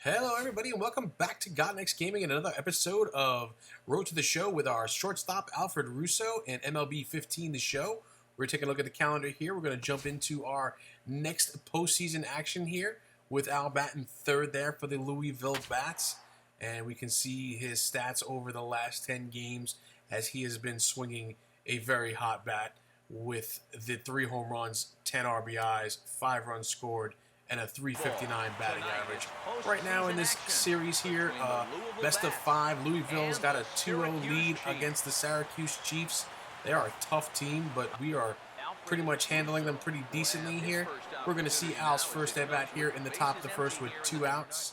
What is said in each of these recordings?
Hello, everybody, and welcome back to God Next Gaming and another episode of Road to the Show with our shortstop, Alfred Russo, and MLB 15 The Show. We're taking a look at the calendar here. We're going to jump into our next postseason action here with Al batting third there for the Louisville Bats. And we can see his stats over the last 10 games as he has been swinging a very hot bat with the 3 home runs, 10 RBIs, 5 runs scored, and a 359 batting average. Right now in this series here, best of 5, Louisville's got a 2-0 lead against the Syracuse Chiefs. They are a tough team, but we are pretty much handling them pretty decently here. We're going to see Al's first at-bat here in the top of the first with 2 outs.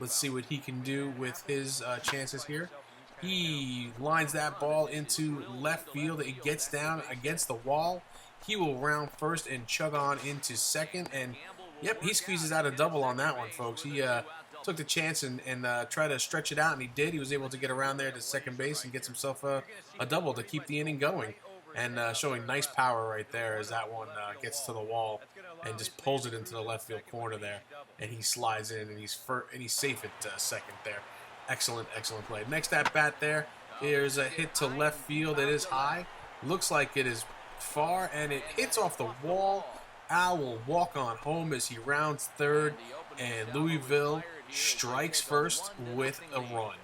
Let's see what he can do with his chances here. He lines that ball into left field. It gets down against the wall. He will round first and chug on into second, and yep, he squeezes out a double on that one, folks. He took the chance and tried to stretch it out, and he did. He was able to get around there to second base and gets himself a double to keep the inning going. And showing nice power right there as that one gets to the wall and just pulls it into the left field corner there. And he slides in, and he's safe at second there. Excellent, excellent play. Next at bat there, there's a hit to left field. It is high. Looks like it is far, and it hits off the wall. Al will walk on home as he rounds third, and Louisville strikes first with a run.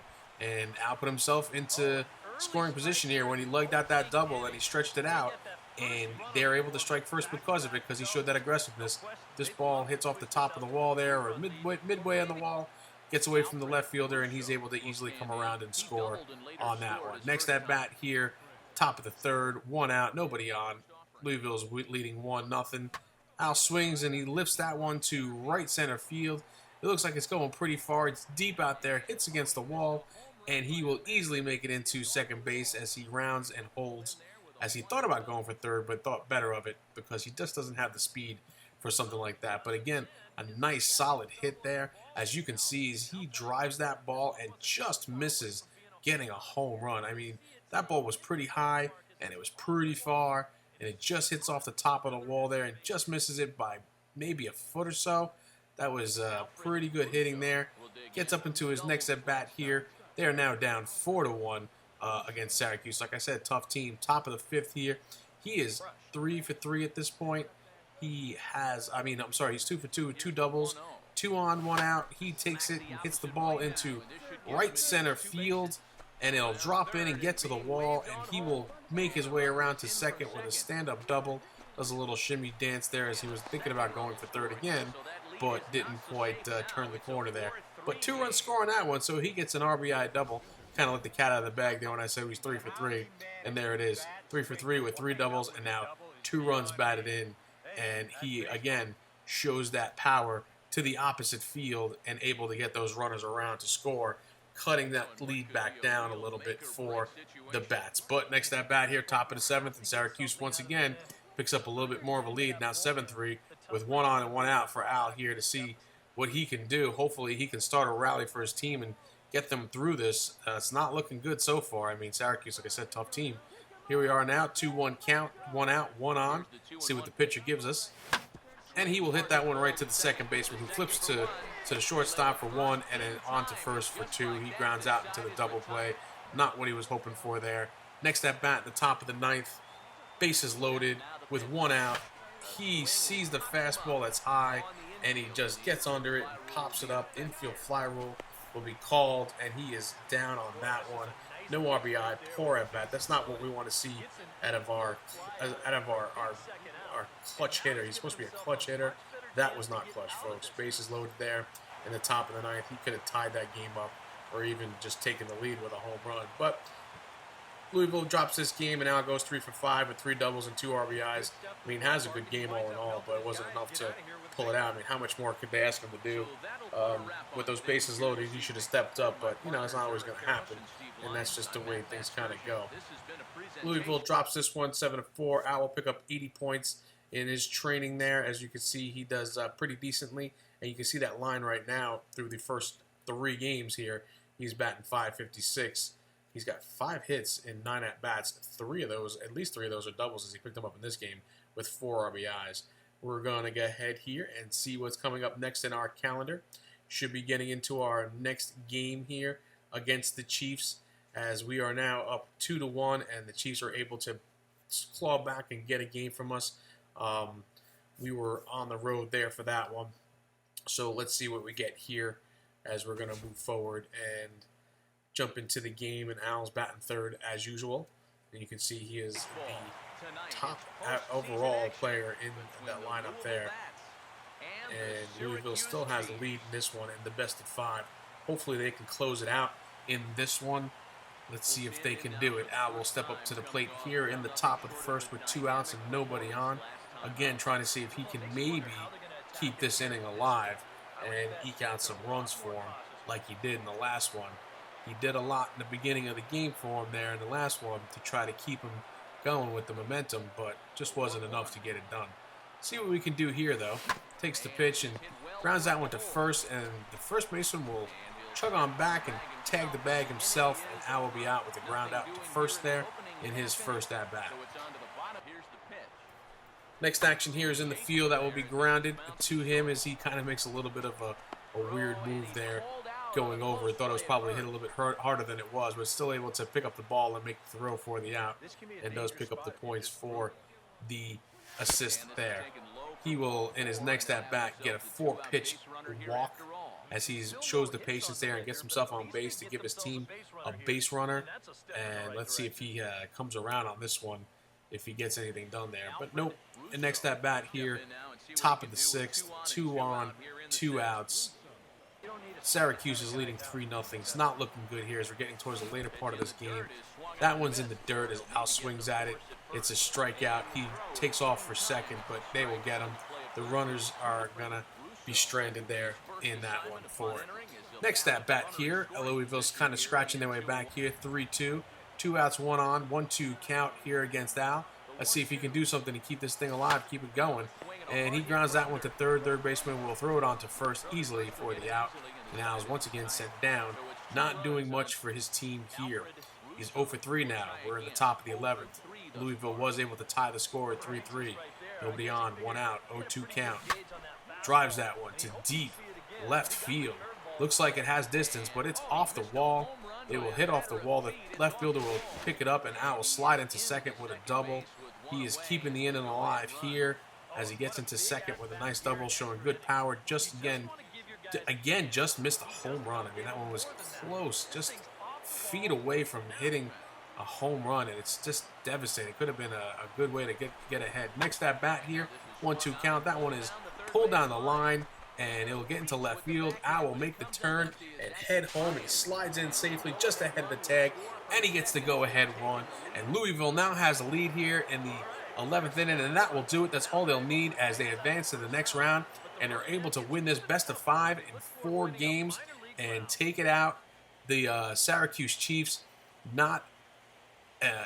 And Al put himself into scoring position here when he lugged out that double and he stretched it out, and they're able to strike first because of it, because he showed that aggressiveness. This ball hits off the top of the wall there, or midway on the wall, gets away from the left fielder, and he's able to easily come around and score on that one. Next at bat here, top of the third, 1 out, nobody on. Louisville's leading 1-0. Al swings and he lifts that one to right center field. It looks like it's going pretty far. It's deep out there, hits against the wall, and he will easily make it into second base as he rounds and holds, as he thought about going for third but thought better of it because he just doesn't have the speed for something like that. But again, a nice solid hit there. As you can see, he drives that ball and just misses getting a home run. I mean, that ball was pretty high and it was pretty far, and it just hits off the top of the wall there and just misses it by maybe a foot or so. That was pretty good hitting there. Gets up into his next at-bat here. They are now down 4-1 against Syracuse. Like I said, tough team. Top of the 5th here. He is 3 for 3 at this point. He's 2 for 2 with 2 doubles. 2 on, 1 out. He takes it and hits the ball into right center field, and it'll drop in and get to the wall, and he will make his way around to second with a stand-up double. Does a little shimmy dance there as he was thinking about going for third again, but didn't quite turn the corner there. But 2 runs score on that one, so he gets an RBI double. Kind of let the cat out of the bag there when I said he's 3 for 3, and there it is. 3 for 3 with 3 doubles, and now 2 runs batted in, and he, again, shows that power to the opposite field and able to get those runners around to score, cutting that lead back down a little bit for the Bats. But next at bat here, top of the 7th, and Syracuse once again picks up a little bit more of a lead, now 7-3, with 1 on and 1 out for Al here to see what he can do. Hopefully he can start a rally for his team and get them through this. It's not looking good so far. I mean, Syracuse, like I said, tough team. Here we are now, 2-1 count, 1 out, 1 on. See what the pitcher gives us. And he will hit that one right to the second baseman, who flips to the shortstop for 1 and then on to first for 2. He grounds out into the double play. Not what he was hoping for there. Next at bat, the top of the 9th. Bases loaded with 1 out. He sees the fastball that's high, and he just gets under it and pops it up. Infield fly rule will be called, and he is down on that one. No RBI, poor at bat. That's not what we want to see out of our clutch hitter. He's supposed to be a clutch hitter. That was not clutch, folks. Bases loaded there in the top of the 9th. He could have tied that game up or even just taken the lead with a home run. But Louisville drops this game and now goes 3 for 5 with 3 doubles and 2 RBIs. I mean, has a good game all in all, but it wasn't enough to pull it out. I mean, how much more could they ask him to do? With those bases loaded, he should have stepped up, but, you know, it's not always going to happen, and that's just the way things kind of go. Louisville drops this one 7-4. Al will pick up 80 points in his training there. As you can see, he does pretty decently, and you can see that line right now through the first 3 games here. He's batting .556. He's got 5 hits in 9 at-bats. 3 of those, at least 3 of those are doubles as he picked them up in this game with 4 RBIs. We're going to go ahead here and see what's coming up next in our calendar. should be getting into our next game here against the Chiefs, as we are now up 2-1, and the Chiefs are able to claw back and get a game from us. We were on the road there for that one. So let's see what we get here as we're going to move forward and jump into the game. And Al's batting third as usual. And you can see he is the top overall player in that lineup there. And Louisville still has the lead in this one in the best of 5. Hopefully they can close it out in this one. Let's see if they can do it. Al will step up to the plate here in the top of the first with 2 outs and nobody on. Again, trying to see if he can maybe keep this inning alive and eke out some runs for him like he did in the last one. He did a lot in the beginning of the game for him there in the last one to try to keep him going with the momentum, but just wasn't enough to get it done. See what we can do here, though. Takes the pitch and grounds that one to first, and the first baseman will chug on back and tag the bag himself, and Al will be out with a ground out to first there in his first at-bat. Next action here is in the field. That will be grounded to him as he kind of makes a little bit of a weird move there going over. Thought it was probably hit a little bit harder than it was, but still able to pick up the ball and make the throw for the out, and does pick up the points for the assist there. He will, in his next at-bat, get a 4-pitch walk as he shows the patience there and gets himself on base to give his team a base runner. And let's see if he comes around on this one, if he gets anything done there. But nope. And next at-bat here, top of the 6th, 2 on, 2 outs. Syracuse is leading 3-0. It's not looking good here as we're getting towards the later part of this game. That one's in the dirt as Al swings at it. It's a strikeout. He takes off for second, but they will get him. The runners are going to be stranded there in that one for it. Next at-bat here, Louisville's kind of scratching their way back here. 3-2. 2 outs, 1 on, 1-2 count here against Al. Let's see if he can do something to keep this thing alive, keep it going. And he grounds that one to third. Third baseman will throw it on to first easily for the out. And Al is once again sent down. Not doing much for his team here. He's 0 for 3 now. We're in the top of the 11th. Louisville was able to tie the score at 3-3. Nobody on, 1 out, 0-2 count. Drives that one to deep left field. Looks like it has distance, but it's off the wall. It will hit off the wall. The left fielder will pick it up, and Al will slide into second with a double. He is keeping the inning alive here as he gets into second with a nice double, showing good power. Just just missed a home run. I mean, that one was close, just feet away from hitting a home run, and it's just devastating. It could have been a good way to get ahead. Next at bat here, 1-2 count. That one is pulled down the line, and it will get into left field. Al will make the turn and head home. He slides in safely just ahead of the tag, and he gets the go-ahead run. And Louisville now has the lead here in the 11th inning, and that will do it. That's all they'll need as they advance to the next round, and are able to win this best of 5 in 4 games and take it out. The Syracuse Chiefs, not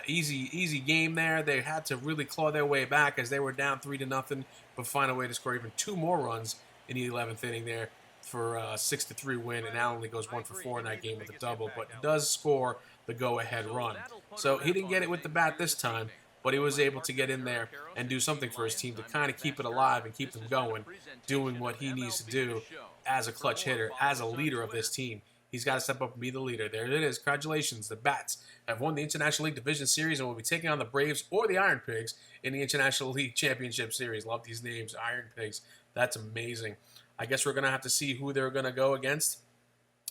easy game there. They had to really claw their way back as they were down 3-0, but find a way to score even 2 more runs in the 11th inning there for a 6-3 win, and Al only goes 1 for 4 in that game with a double, but he does score the go-ahead run. So he didn't get it with the bat this time, but he was able to get in there and do something for his team to kind of keep it alive and keep them going, doing what he needs to do as a clutch hitter, as a leader of this team. He's got to step up and be the leader. There it is. Congratulations. The Bats have won the International League Division Series and will be taking on the Braves or the Iron Pigs in the International League Championship Series. Love these names, Iron Pigs. That's amazing. I guess we're going to have to see who they're going to go against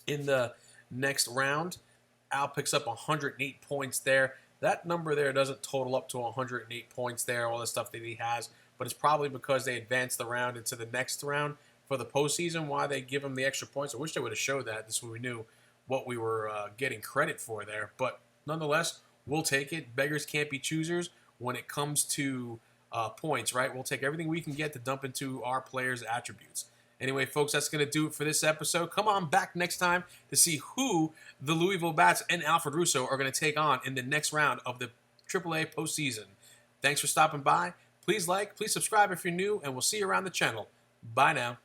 in the next round. Al picks up 108 points there. That number there doesn't total up to 108 points there, all the stuff that he has, but it's probably because they advanced the round into the next round for the postseason, why they give him the extra points. I wish they would have showed that. This way we knew what we were getting credit for there. But nonetheless, we'll take it. Beggars can't be choosers when it comes to points, right? We'll take everything we can get to dump into our players' attributes. Anyway, folks, that's going to do it for this episode. Come on back next time to see who the Louisville Bats and Alfred Russo are going to take on in the next round of the AAA postseason. Thanks for stopping by. Please like, please subscribe if you're new, and we'll see you around the channel. Bye now.